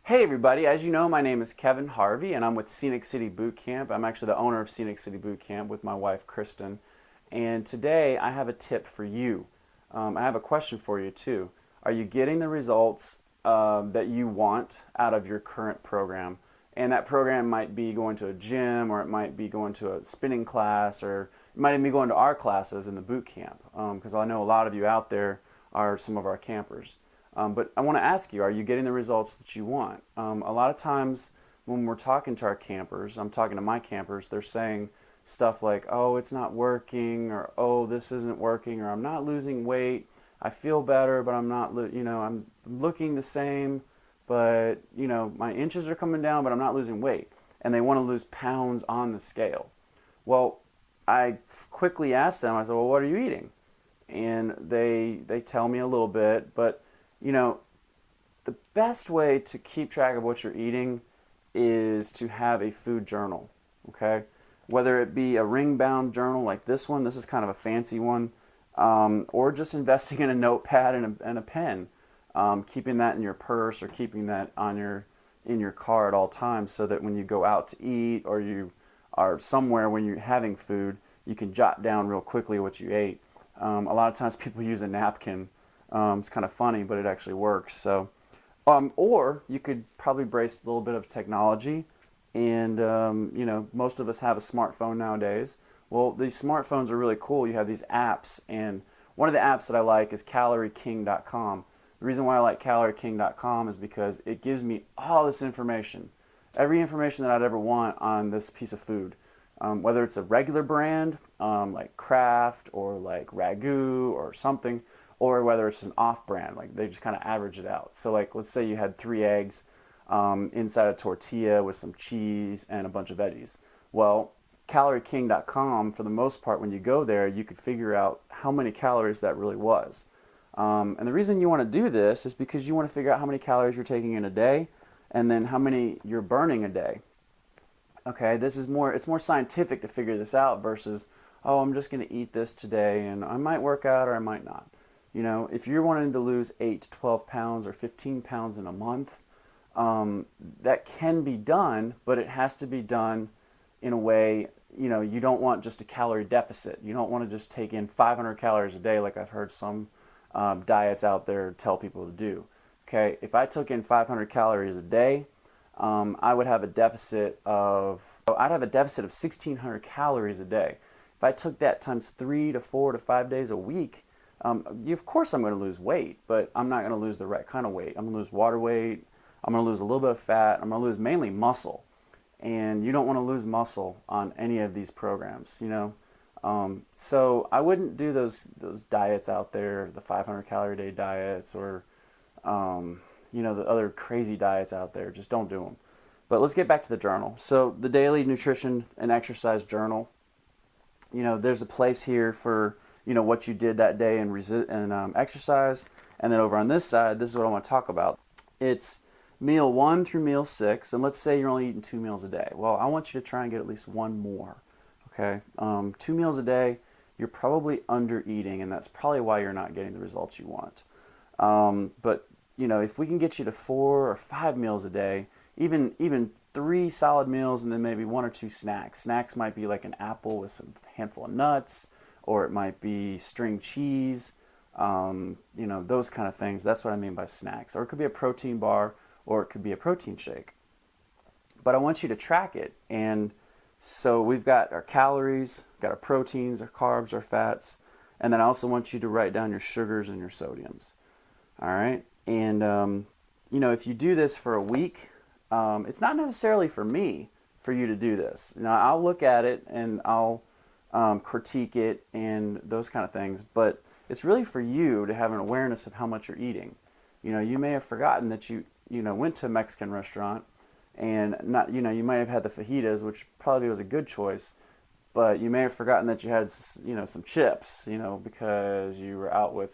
Hey everybody, as you know, my name is Kevin Harvey and I'm with Scenic City Boot Camp. I'm actually the owner of Scenic City Boot Camp with my wife Kristen. And today I have a tip for you. I have a question for you too. Are you getting the results that you want out of your current program? And that program might be going to a gym, or it might be going to a spinning class, or it might even be going to our classes in the boot camp. Because I know a lot of you out there are some of our campers. But I want to ask you, are you getting the results that you want? A lot of times when we're talking to our campers, I'm talking to my campers, they're saying stuff like, oh, it's not working, or oh, this isn't working, or I'm not losing weight. I feel better, but I'm not, I'm looking the same, but, my inches are coming down, but I'm not losing weight. And they want to lose pounds on the scale. Well, I quickly asked them, I said, well, what are you eating? And they tell me a little bit, but you know, the best way to keep track of what you're eating is to have a food journal, okay? Whether it be a ring-bound journal like this one, this is kind of a fancy one, or just investing in a notepad and a pen, keeping that in your purse or keeping that in your car at all times, so that when you go out to eat or you are somewhere when you're having food, you can jot down real quickly what you ate. A lot of times people use a napkin. It's kind of funny, but it actually works. So, or you could probably brace a little bit of technology, and most of us have a smartphone nowadays. Well, these smartphones are really cool. You have these apps, and one of the apps that I like is CalorieKing.com. The reason why I like CalorieKing.com is because it gives me all this information, every information that I'd ever want on this piece of food. Whether it's a regular brand like Kraft or like Ragu or something, or whether it's an off-brand, like they just kind of average it out. So like, let's say you had 3 eggs inside a tortilla with some cheese and a bunch of veggies. Well, CalorieKing.com, for the most part, when you go there, you could figure out how many calories that really was. And the reason you want to do this is because you want to figure out how many calories you're taking in a day, and then how many you're burning a day. Okay, it's more scientific to figure this out versus, oh, I'm just going to eat this today and I might work out or I might not. If you're wanting to lose 8 to 12 pounds or 15 pounds in a month, that can be done, but it has to be done in a way, you don't want just a calorie deficit. You don't want to just take in 500 calories a day like I've heard some diets out there tell people to do. Okay, if I took in 500 calories a day, I'd have a deficit of 1,600 calories a day. If I took that times 3 to 4 to 5 days a week, of course I'm going to lose weight, but I'm not going to lose the right kind of weight. I'm going to lose water weight. I'm going to lose a little bit of fat. I'm going to lose mainly muscle. And you don't want to lose muscle on any of these programs. So I wouldn't do those diets out there, the 500 calorie a day diets, or the other crazy diets out there. Just don't do them. But let's get back to the journal. So the daily nutrition and exercise journal, there's a place here for what you did that day and exercise. And then over on this side, this is what I want to talk about. It's meal 1 through meal 6, and let's say you're only eating 2 meals a day. Well, I want you to try and get at least one more. Okay, 2 meals a day, you're probably under eating, and that's probably why you're not getting the results you want. But if we can get you to 4 or 5 meals a day, even 3 solid meals, and then maybe 1 or 2 snacks. Snacks might be like an apple with some handful of nuts, or it might be string cheese, those kind of things. That's what I mean by snacks. Or it could be a protein bar, or it could be a protein shake. But I want you to track it. And so we've got our calories, got our proteins, our carbs, our fats, and then I also want you to write down your sugars and your sodiums. All right? And, if you do this for a week, it's not necessarily for me for you to do this. Now, I'll look at it and I'll critique it and those kind of things, but it's really for you to have an awareness of how much you're eating. You may have forgotten that you went to a Mexican restaurant and not, you might have had the fajitas, which probably was a good choice, but you may have forgotten that you had, some chips, because you were out with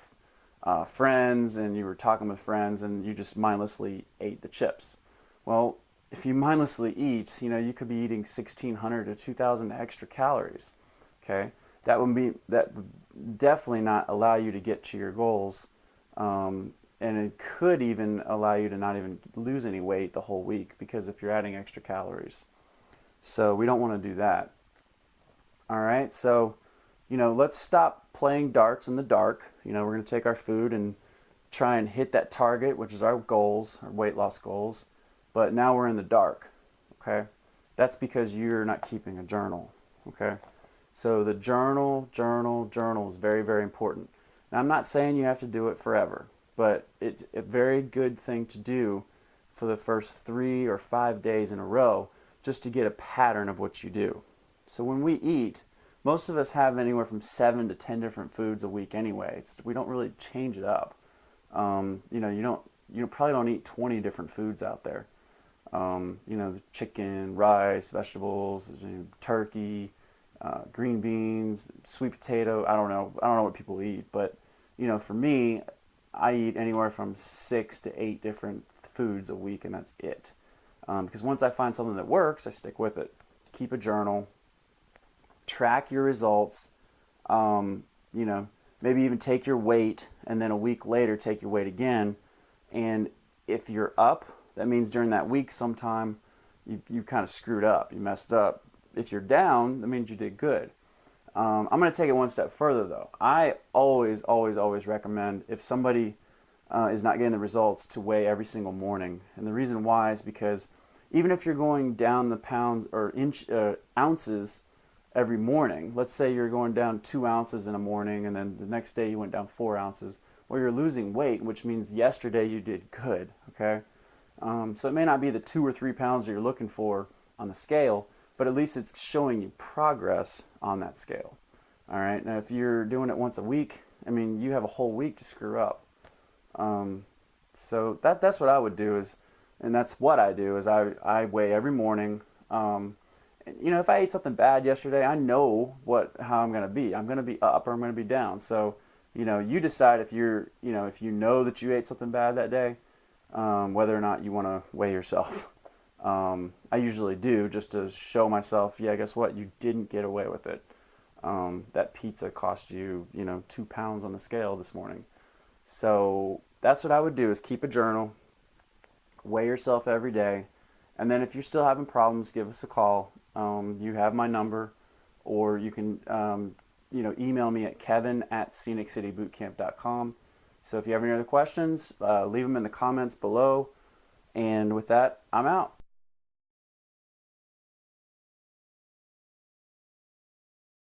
friends and you were talking with friends and you just mindlessly ate the chips. Well, if you mindlessly eat, you could be eating 1,600 to 2,000 extra calories. Okay, that would definitely not allow you to get to your goals and it could even allow you to not even lose any weight the whole week, because if you're adding extra calories. So we don't want to do that. All right, so let's stop playing darts in the dark. We're going to take our food and try and hit that target, which is our goals, our weight loss goals. But now we're in the dark, okay? That's because you're not keeping a journal, okay? So the journal is very, very important. Now, I'm not saying you have to do it forever, but it's a very good thing to do for the first 3 or 5 days in a row, just to get a pattern of what you do. So when we eat, most of us have anywhere from 7 to 10 different foods a week anyway. We don't really change it up. You probably don't eat 20 different foods out there. Chicken, rice, vegetables, turkey, green beans, sweet potato. I don't know what people eat, but for me, I eat anywhere from 6 to 8 different foods a week, and that's it. Because once I find something that works, I stick with it. Keep a journal, track your results. Maybe even take your weight, and then a week later take your weight again. And if you're up, that means during that week sometime you kind of screwed up, you messed up. If you're down, that means you did good. I'm going to take it one step further, though. I always recommend, if somebody is not getting the results, to weigh every single morning. And the reason why is because even if you're going down the pounds or ounces every morning, let's say you're going down 2 ounces in a morning, and then the next day you went down 4 ounces, well, you're losing weight, which means yesterday you did good, okay? So it may not be the 2 or 3 pounds that you're looking for on the scale, but at least it's showing you progress on that scale. All right, now if you're doing it once a week, you have a whole week to screw up. So that's what I would do, and that's what I do, is I weigh every morning. If I ate something bad yesterday, I know how I'm going to be. I'm going to be up or I'm going to be down. So, you decide if if you know that you ate something bad that day, whether or not you want to weigh yourself. I usually do, just to show myself, yeah, guess what? You didn't get away with it. That pizza cost you, 2 pounds on the scale this morning. So that's what I would do, is keep a journal, weigh yourself every day. And then if you're still having problems, give us a call. You have my number, or you can email me at kevin@sceniccitybootcamp.com. So if you have any other questions, leave them in the comments below. And with that, I'm out.